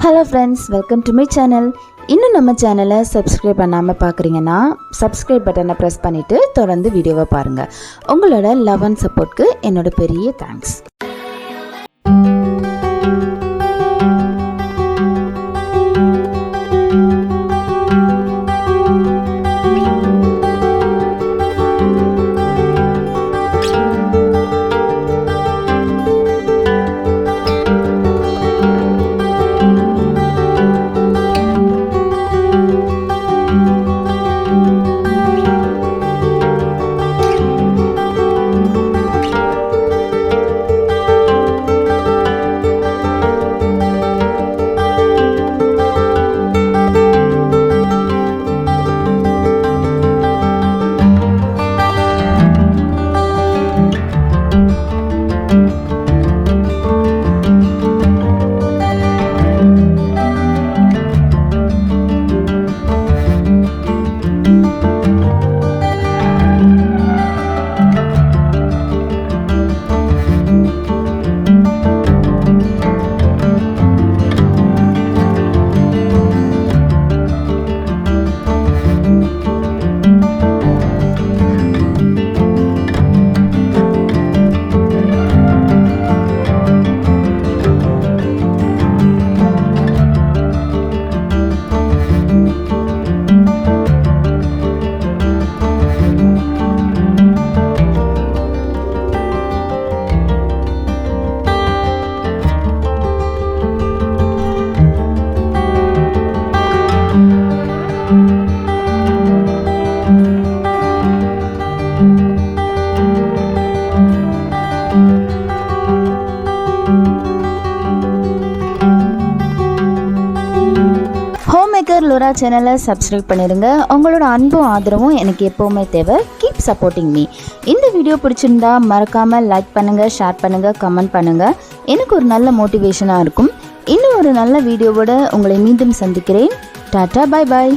Hello friends, welcome to my channel. இன்னும் நம்ம சேனலை சப்ஸ்கிரைப் பண்ணாமல் பார்க்குறீங்கன்னா சப்ஸ்கிரைப் பட்டனை ப்ரெஸ் பண்ணிவிட்டு தொடர்ந்து வீடியோவை பாருங்கள். உங்களோட லவ் அண்ட் சப்போர்ட்க்கு என்னோட பெரிய தேங்க்ஸ். லோரா சேனலை சப்ஸ்கிரைப் பண்ணிடுங்க. உங்களோட அன்பும் ஆதரவும் எனக்கு எப்போவுமே தேவை. Keep supporting me. இந்த வீடியோ பிடிச்சிருந்தா மறக்காமல் லைக் பண்ணுங்கள், ஷேர் பண்ணுங்கள், கமெண்ட் பண்ணுங்கள். எனக்கு ஒரு நல்ல மோட்டிவேஷனாக இருக்கும். இன்னும் ஒரு நல்ல வீடியோவோட உங்களை மீண்டும் சந்திக்கிறேன். டாட்டா, பாய் பாய்.